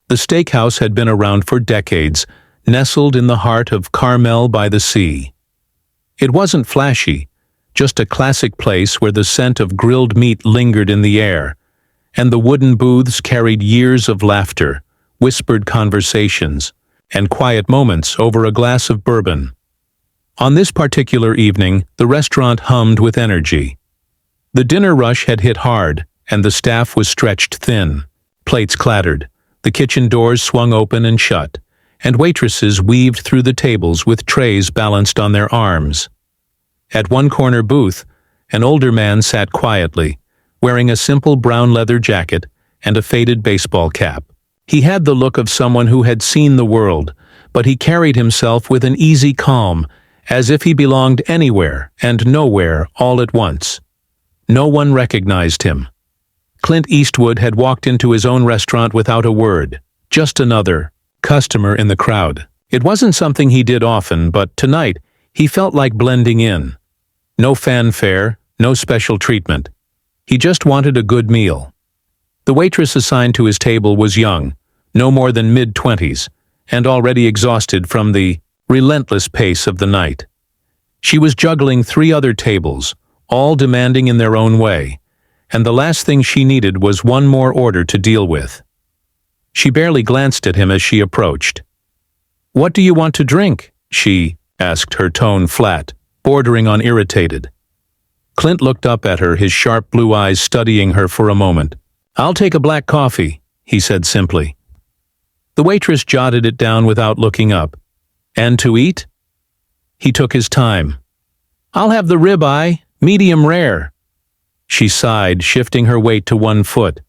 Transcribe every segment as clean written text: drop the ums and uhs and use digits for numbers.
The steakhouse had been around for decades, nestled in the heart of Carmel by the sea. It wasn't flashy, just a classic place where the scent of grilled meat lingered in the air, and the wooden booths carried years of laughter, whispered conversations, and quiet moments over a glass of bourbon. On this particular evening, the restaurant hummed with energy. The dinner rush had hit hard, and the staff was stretched thin. Plates clattered, the kitchen doors swung open and shut, and waitresses weaved through the tables with trays balanced on their arms. At one corner booth, an older man sat quietly, wearing a simple brown leather jacket and a faded baseball cap. He had the look of someone who had seen the world, but he carried himself with an easy calm, as if he belonged anywhere and nowhere all at once. No one recognized him. Clint Eastwood had walked into his own restaurant without a word, just another customer in the crowd. It wasn't something he did often, but tonight he felt like blending in. No fanfare, no special treatment. He just wanted a good meal. The waitress assigned to his table was young, no more than mid-20s, and already exhausted from the relentless pace of the night. She was juggling 3 other tables, all demanding in their own way, and the last thing she needed was one more order to deal with. She barely glanced at him as she approached. "What do you want to drink?" she asked, her tone flat, bordering on irritated. Clint looked up at her, his sharp blue eyes studying her for a moment. "I'll take a black coffee," he said simply. The waitress jotted it down without looking up. "And to eat?" He took his time. "I'll have the ribeye, medium rare." She sighed, shifting her weight to one foot.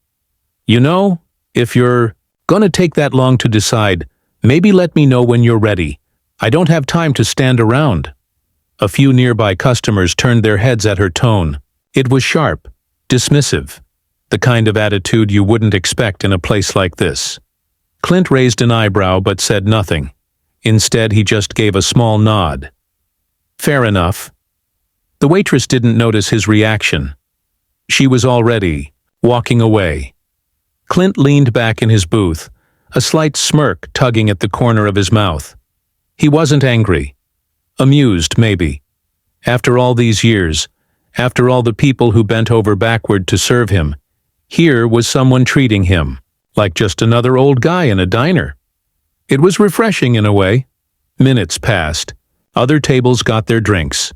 "You know, if you're gonna take that long to decide, maybe let me know when you're ready. I don't have time to stand around." A few nearby customers turned their heads at her tone. It was sharp, dismissive, the kind of attitude you wouldn't expect in a place like this. Clint raised an eyebrow but said nothing. Instead, he just gave a small nod. "Fair enough." The waitress didn't notice his reaction. She was already walking away. Clint leaned back in his booth, a slight smirk tugging at the corner of his mouth. He wasn't angry. Amused, maybe. After all these years, after all the people who bent over backward to serve him, here was someone treating him like just another old guy in a diner. It was refreshing in a way. Minutes passed. Other tables got their drinks.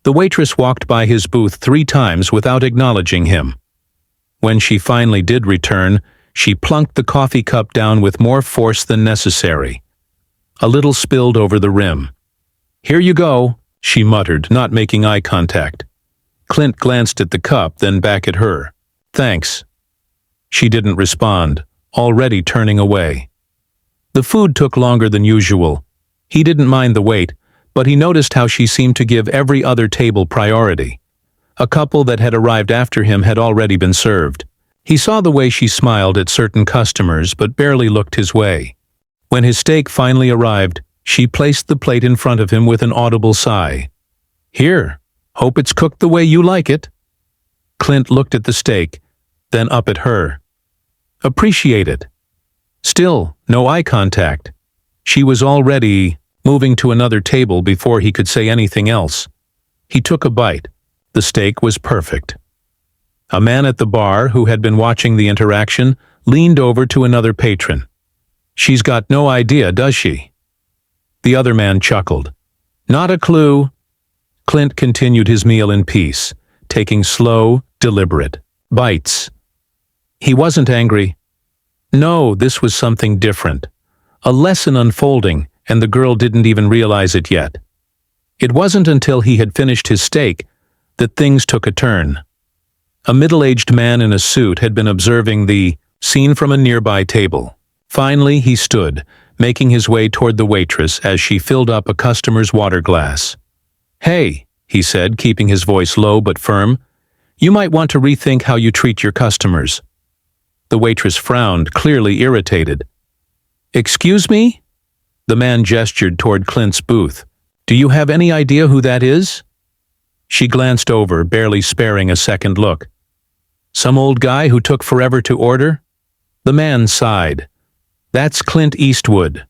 The waitress walked by his booth 3 times without acknowledging him. When she finally did return, she plunked the coffee cup down with more force than necessary. A little spilled over the rim. "Here you go," she muttered, not making eye contact. Clint glanced at the cup, then back at her. "Thanks." She didn't respond, already turning away. The food took longer than usual. He didn't mind the wait, but he noticed how she seemed to give every other table priority. A couple that had arrived after him had already been served. He saw the way she smiled at certain customers but barely looked his way. When his steak finally arrived, she placed the plate in front of him with an audible sigh. "Here, hope it's cooked the way you like it." Clint looked at the steak, then up at her. "Appreciate it." Still, no eye contact. She was already moving to another table before he could say anything else. He took a bite. The steak was perfect. A man at the bar, who had been watching the interaction, leaned over to another patron. "She's got no idea, does she?" The other man chuckled. "Not a clue." Clint continued his meal in peace, taking slow, deliberate bites. He wasn't angry. No, this was something different. A lesson unfolding, and the girl didn't even realize it yet. It wasn't until he had finished his steak that things took a turn. A middle-aged man in a suit had been observing the scene from a nearby table. Finally, he stood, making his way toward the waitress as she filled up a customer's water glass. "Hey," he said, keeping his voice low but firm, "you might want to rethink how you treat your customers." The waitress frowned, clearly irritated. "Excuse me?" The man gestured toward Clint's booth. "Do you have any idea who that is?" She glanced over, barely sparing a second look. "Some old guy who took forever to order?" The man sighed. That's Clint Eastwood."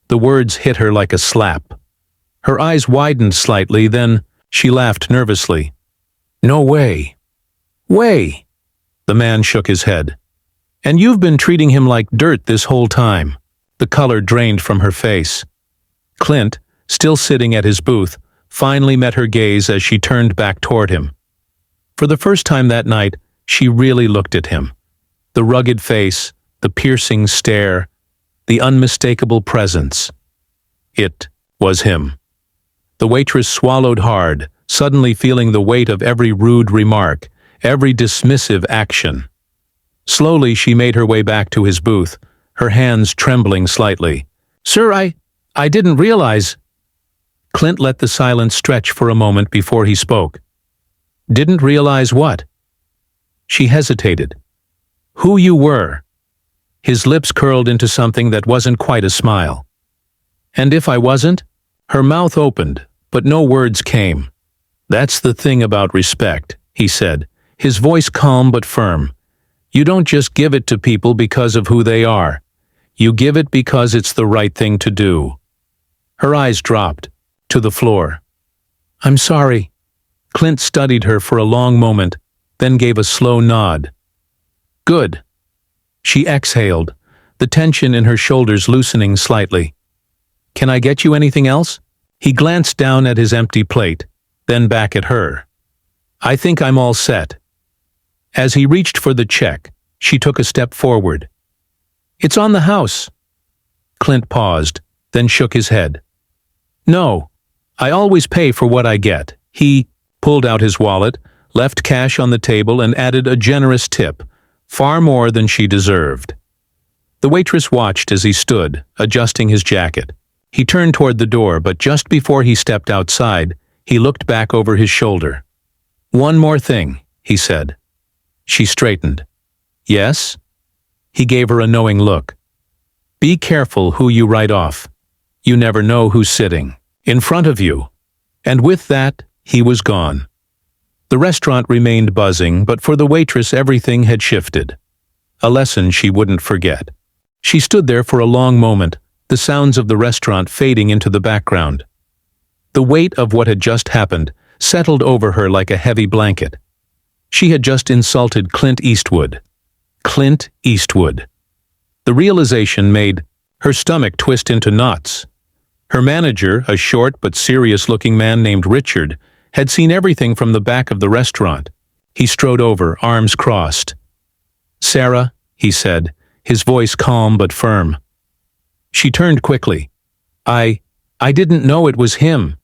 The words hit her like a slap. Her eyes widened slightly, then she laughed nervously. "No way." "Way." The man shook his head. "And you've been treating him like dirt this whole time." The color drained from her face. Clint, still sitting at his booth, finally met her gaze as she turned back toward him. For the first time that night, she really looked at him. The rugged face, the piercing stare, the unmistakable presence. It was him. The waitress swallowed hard, suddenly feeling the weight of every rude remark, every dismissive action. Slowly she made her way back to his booth, her hands trembling slightly. "Sir, I didn't realize—" Clint let the silence stretch for a moment before he spoke. "Didn't realize what?" She hesitated. "Who you were." His lips curled into something that wasn't quite a smile. "And if I wasn't?" Her mouth opened, but no words came. "That's the thing about respect," he said, his voice calm but firm. "You don't just give it to people because of who they are. You give it because it's the right thing to do." Her eyes dropped to the floor. "I'm sorry." Clint studied her for a long moment, then gave a slow nod. "Good." She exhaled, the tension in her shoulders loosening slightly. "Can I get you anything else?" He glanced down at his empty plate, then back at her. "I think I'm all set." As he reached for the check, she took a step forward. "It's on the house." Clint paused, then shook his head. "No, I always pay for what I get." He pulled out his wallet, left cash on the table, and added a generous tip, far more than she deserved. The waitress watched as he stood, adjusting his jacket. He turned toward the door, but just before he stepped outside, he looked back over his shoulder. "One more thing," he said. She straightened. "Yes?" He gave her a knowing look. "Be careful who you write off. You never know who's sitting in front of you." And with that, he was gone. The restaurant remained buzzing, but for the waitress everything had shifted. A lesson she wouldn't forget. She stood there for a long moment, the sounds of the restaurant fading into the background. The weight of what had just happened settled over her like a heavy blanket. She had just insulted Clint Eastwood. Clint Eastwood. The realization made her stomach twist into knots. Her manager, a short but serious-looking man named Richard, had seen everything from the back of the restaurant. He strode over, arms crossed. "Sarah," he said, his voice calm but firm. She turned quickly. I didn't know it was him."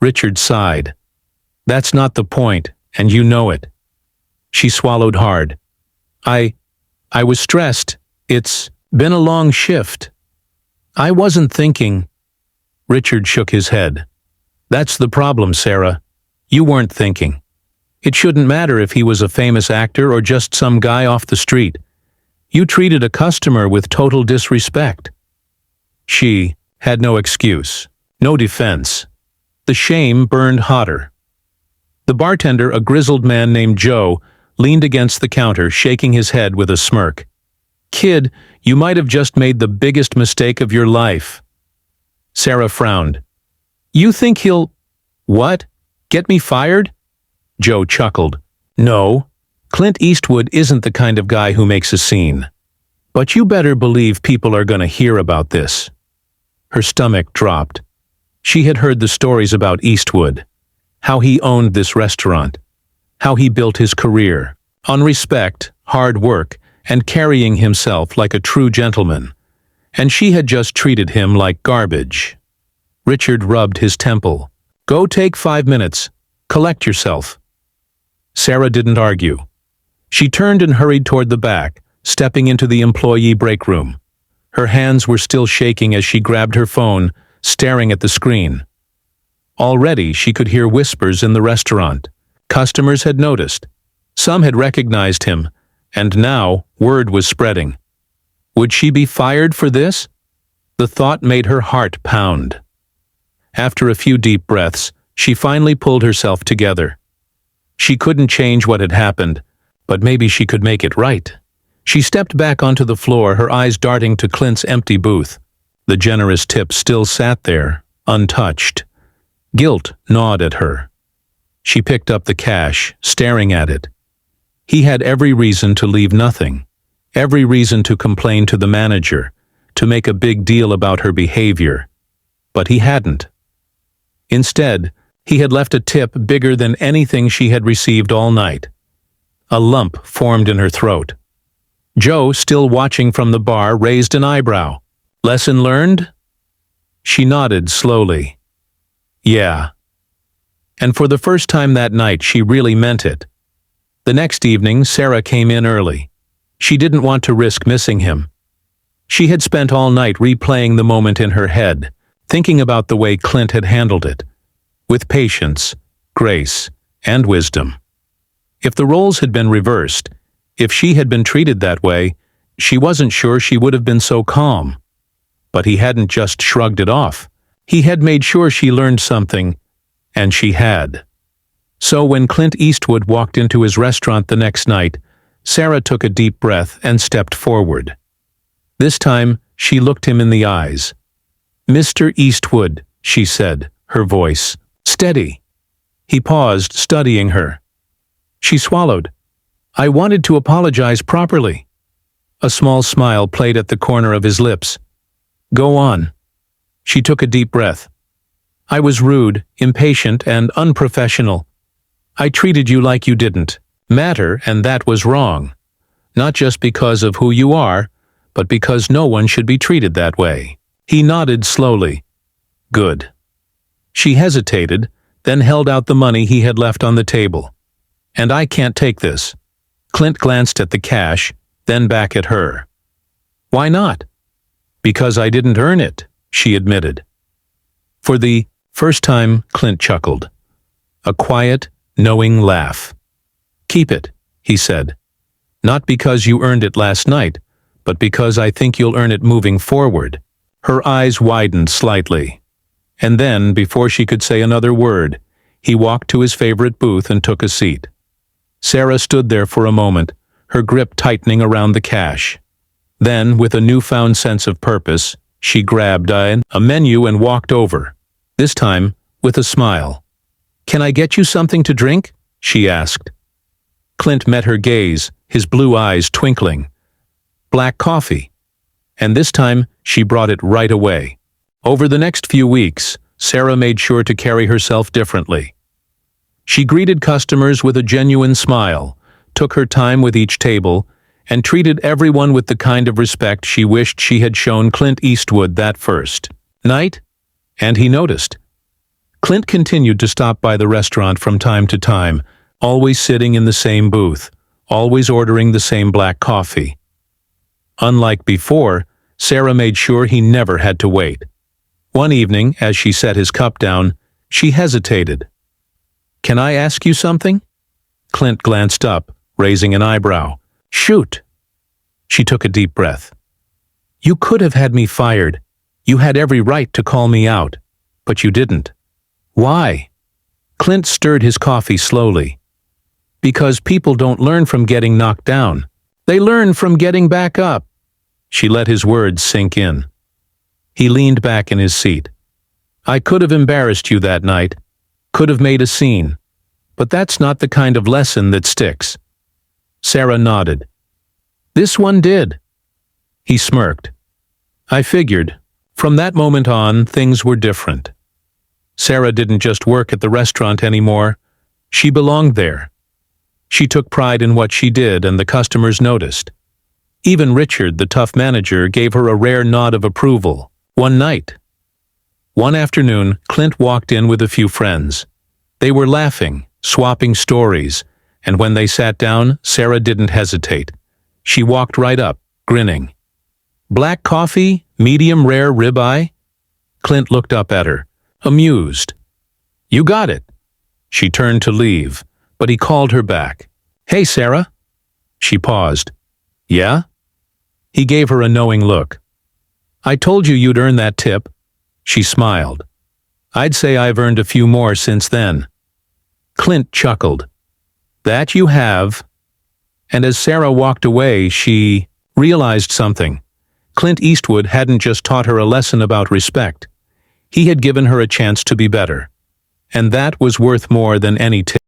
Richard sighed. "That's not the point, and you know it." She swallowed hard. I was stressed. It's been a long shift." "I wasn't thinking." Richard shook his head. "That's the problem, Sarah. You weren't thinking. It shouldn't matter if he was a famous actor or just some guy off the street. You treated a customer with total disrespect." She had no excuse, no defense. The shame burned hotter. The bartender, a grizzled man named Joe, leaned against the counter, shaking his head with a smirk. "Kid, you might have just made the biggest mistake of your life." Sarah frowned. "You think he'll—" "What? Get me fired?" Joe chuckled. "No, Clint Eastwood isn't the kind of guy who makes a scene. But you better believe people are going to hear about this." Her stomach dropped. She had heard the stories about Eastwood, how he owned this restaurant, how he built his career on respect, hard work, and carrying himself like a true gentleman. And she had just treated him like garbage. Richard rubbed his temple. "Go take 5 minutes. Collect yourself." Sarah didn't argue. She turned and hurried toward the back, stepping into the employee break room. Her hands were still shaking as she grabbed her phone, staring at the screen. Already she could hear whispers in the restaurant. Customers had noticed. Some had recognized him, and now word was spreading. Would she be fired for this? The thought made her heart pound. After a few deep breaths, she finally pulled herself together. She couldn't change what had happened, but maybe she could make it right. She stepped back onto the floor, her eyes darting to Clint's empty booth. The generous tip still sat there, untouched. Guilt gnawed at her. She picked up the cash, staring at it. He had every reason to leave nothing, every reason to complain to the manager, to make a big deal about her behavior. But he hadn't. Instead, he had left a tip bigger than anything she had received all night. A lump formed in her throat. Joe, still watching from the bar, raised an eyebrow. "Lesson learned?" She nodded slowly. "Yeah." And for the first time that night, she really meant it. The next evening, Sarah came in early. She didn't want to risk missing him. She had spent all night replaying the moment in her head, thinking about the way Clint had handled it, with patience, grace, and wisdom. If the roles had been reversed, if she had been treated that way, she wasn't sure she would have been so calm. But he hadn't just shrugged it off. He had made sure she learned something, and she had. So when Clint Eastwood walked into his restaurant the next night, Sarah took a deep breath and stepped forward. This time, she looked him in the eyes. "Mr. Eastwood," she said, her voice steady. He paused, studying her. She swallowed. "I wanted to apologize properly." A small smile played at the corner of his lips. "Go on." She took a deep breath. "I was rude, impatient, and unprofessional. I treated you like you didn't matter, and that was wrong. Not just because of who you are, but because no one should be treated that way." He nodded slowly. "Good." She hesitated, then held out the money he had left on the table. "And I can't take this." Clint glanced at the cash, then back at her. "Why not?" "Because I didn't earn it," she admitted. For the first time, Clint chuckled. A quiet, knowing laugh. "Keep it," he said. "Not because you earned it last night, but because I think you'll earn it moving forward." Her eyes widened slightly. And then, before she could say another word, he walked to his favorite booth and took a seat. Sarah stood there for a moment, her grip tightening around the cash. Then, with a newfound sense of purpose, she grabbed a menu and walked over, this time with a smile. "Can I get you something to drink?" she asked. Clint met her gaze, his blue eyes twinkling. "Black coffee." And this time, she brought it right away. Over the next few weeks, Sarah made sure to carry herself differently. She greeted customers with a genuine smile, took her time with each table, and treated everyone with the kind of respect she wished she had shown Clint Eastwood that first night. And he noticed. Clint continued to stop by the restaurant from time to time, always sitting in the same booth, always ordering the same black coffee. Unlike before, Sarah made sure he never had to wait. One evening, as she set his cup down, she hesitated. "Can I ask you something?" Clint glanced up, raising an eyebrow. "Shoot." She took a deep breath. "You could have had me fired. You had every right to call me out. But you didn't." "Why?" Clint stirred his coffee slowly. "Because people don't learn from getting knocked down. They learn from getting back up." She let his words sink in. He leaned back in his seat. "I could have embarrassed you that night, could have made a scene, but that's not the kind of lesson that sticks." Sarah nodded. "This one did." He smirked. "I figured. From that moment on, things were different." Sarah didn't just work at the restaurant anymore. She belonged there. She took pride in what she did, and the customers noticed. Even Richard, the tough manager, gave her a rare nod of approval. One night. One afternoon, Clint walked in with a few friends. They were laughing, swapping stories, and when they sat down, Sarah didn't hesitate. She walked right up, grinning. "Black coffee, medium rare ribeye?" Clint looked up at her, amused. "You got it." She turned to leave, but he called her back. "Hey, Sarah." She paused. "Yeah?" He gave her a knowing look. "I told you you'd earn that tip." She smiled. "I'd say I've earned a few more since then." Clint chuckled. "That you have." And as Sarah walked away, she realized something. Clint Eastwood hadn't just taught her a lesson about respect. He had given her a chance to be better. And that was worth more than any tip.